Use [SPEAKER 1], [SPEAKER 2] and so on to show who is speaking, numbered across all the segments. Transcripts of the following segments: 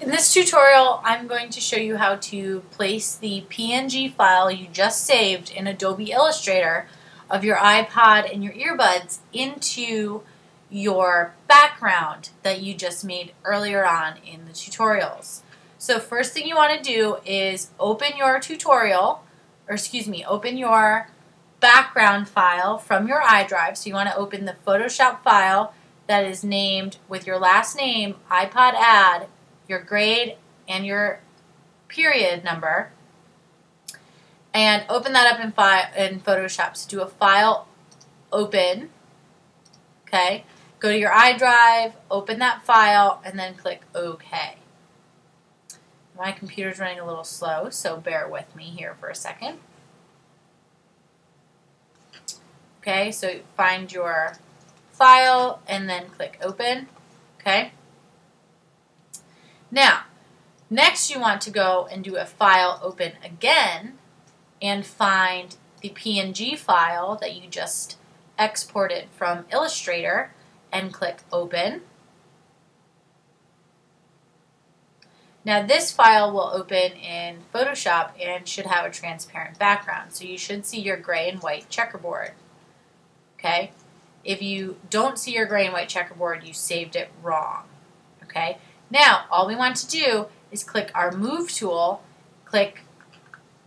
[SPEAKER 1] In this tutorial, I'm going to show you how to place the PNG file you just saved in Adobe Illustrator of your iPod and your earbuds into your background that you just made earlier on in the tutorials. So first thing you want to do is open your open your background file from your iDrive. So you want to open the Photoshop file that is named with your last name, iPod add, your grade, and your period number, and open that up in Photoshop. So do a file open, okay? Go to your iDrive, open that file, and then click OK. My computer's running a little slow, so bear with me here for a second. Okay, so find your file and then click open, okay? Now, next you want to go and do a file open again and find the PNG file that you just exported from Illustrator and click open. Now this file will open in Photoshop and should have a transparent background, so you should see your gray and white checkerboard. Okay? If you don't see your gray and white checkerboard, you saved it wrong. Okay? Now, all we want to do is click our Move tool, click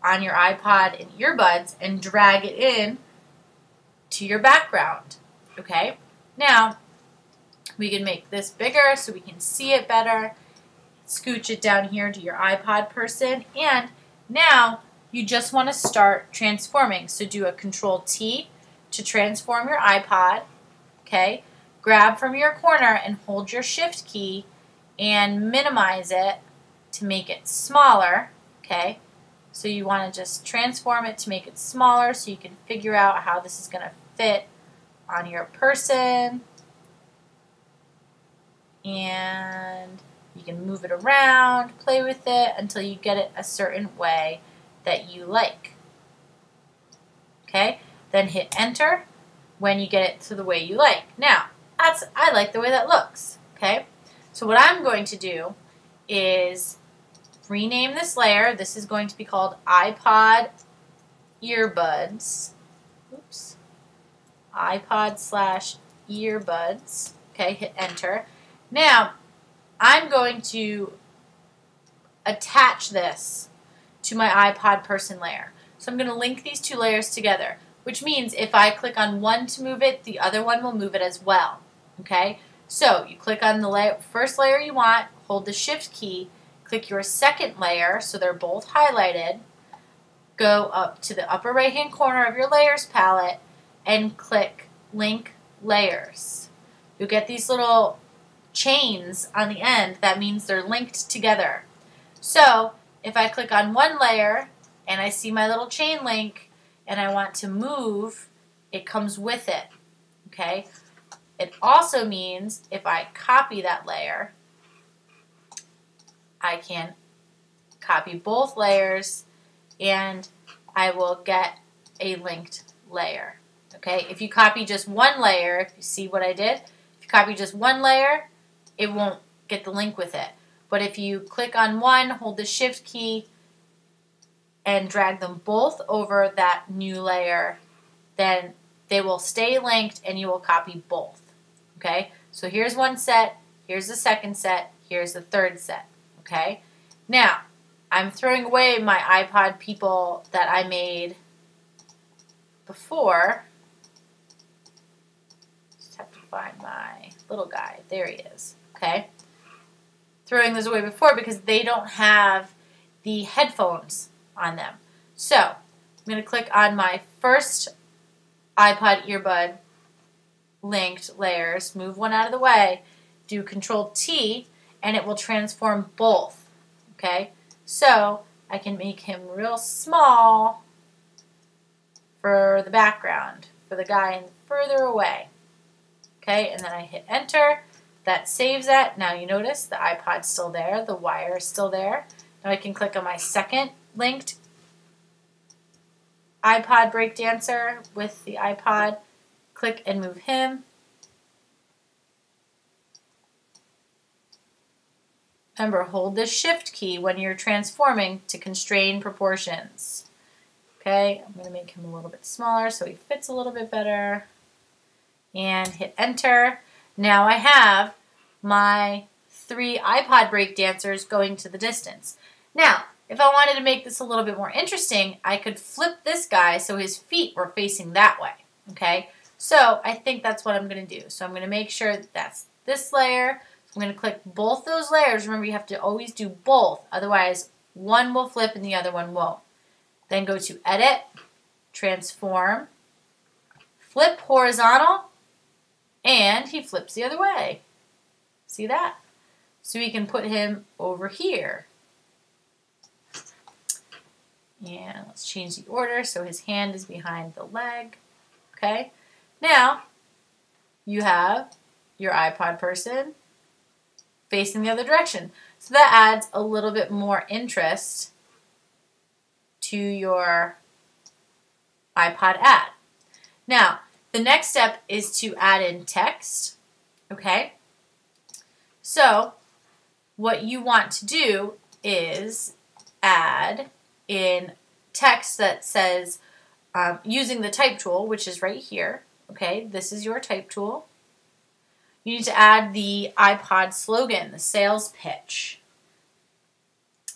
[SPEAKER 1] on your iPod and earbuds, and drag it in to your background. Okay? Now, we can make this bigger so we can see it better. Scooch it down here to your iPod person, and now you just want to start transforming. So do a Control-T to transform your iPod. Okay? Grab from your corner and hold your Shift key and minimize it to make it smaller, okay? So you want to just transform it to make it smaller so you can figure out how this is going to fit on your person. And you can move it around, play with it until you get it a certain way that you like. Okay? Then hit enter when you get it to the way you like. Now, I like the way that looks, okay? So what I'm going to do is rename this layer. This is going to be called iPod earbuds. Oops. iPod/earbuds. Okay, hit enter. Now, I'm going to attach this to my iPod person layer. So I'm going to link these two layers together, which means if I click on one to move it, the other one will move it as well. Okay? So you click on the first layer you want, hold the Shift key, click your second layer so they're both highlighted, go up to the upper right hand corner of your layers palette and click Link Layers. You'll get these little chains on the end. That means they're linked together. So if I click on one layer and I see my little chain link and I want to move, it comes with it. Okay? It also means if I copy that layer, I can copy both layers and I will get a linked layer. Okay, if you copy just one layer, if you see what I did, if you copy just one layer, it won't get the link with it. But if you click on one, hold the Shift key, and drag them both over that new layer, then they will stay linked and you will copy both. Okay, so here's one set, here's the second set, here's the third set. Okay, now I'm throwing away my iPod people that I made before. Just have to find my little guy. There he is. Okay, throwing those away before because they don't have the headphones on them. So I'm going to click on my first iPod earbud linked layers, move one out of the way, do Control-T, and it will transform both. Okay, so I can make him real small for the background, for the guy further away. Okay, and then I hit enter. That saves it. Now you notice the iPod's still there, the wire is still there. Now I can click on my second linked iPod breakdancer with the iPod, click and move him. Remember, hold the Shift key when you're transforming to constrain proportions. Okay, I'm going to make him a little bit smaller so he fits a little bit better. And hit Enter. Now I have my 3 iPod break dancers going to the distance. Now, if I wanted to make this a little bit more interesting, I could flip this guy so his feet were facing that way. Okay, so I think that's what I'm going to do. So I'm going to make sure that that's this layer. I'm going to click both those layers. Remember, you have to always do both. Otherwise, one will flip and the other one won't. Then go to Edit, Transform, Flip Horizontal, and he flips the other way. See that? So we can put him over here. And let's change the order so his hand is behind the leg. Okay. Now, you have your iPod person facing the other direction. So that adds a little bit more interest to your iPod ad. Now, the next step is to add in text, okay? So, what you want to do is add in text that says, using the type tool, which is right here, okay? This is your type tool. You need to add the iPod slogan, the sales pitch.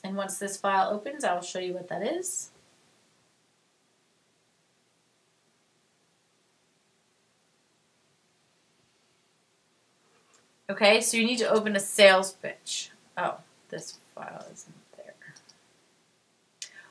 [SPEAKER 1] And once this file opens, I will show you what that is. Okay, so you need to open a sales pitch. Oh, this file isn't there.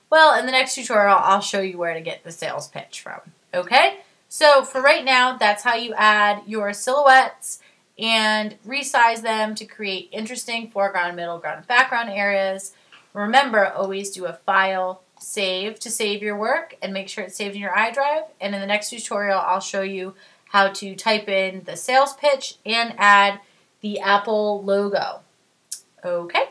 [SPEAKER 1] Well, in the next tutorial, I'll show you where to get the sales pitch from. Okay, so for right now, that's how you add your silhouettes and resize them to create interesting foreground, middle ground, and background areas. Remember, always do a file save to save your work and make sure it's saved in your iDrive. And in the next tutorial, I'll show you how to type in the sales pitch and add the Apple logo. Okay.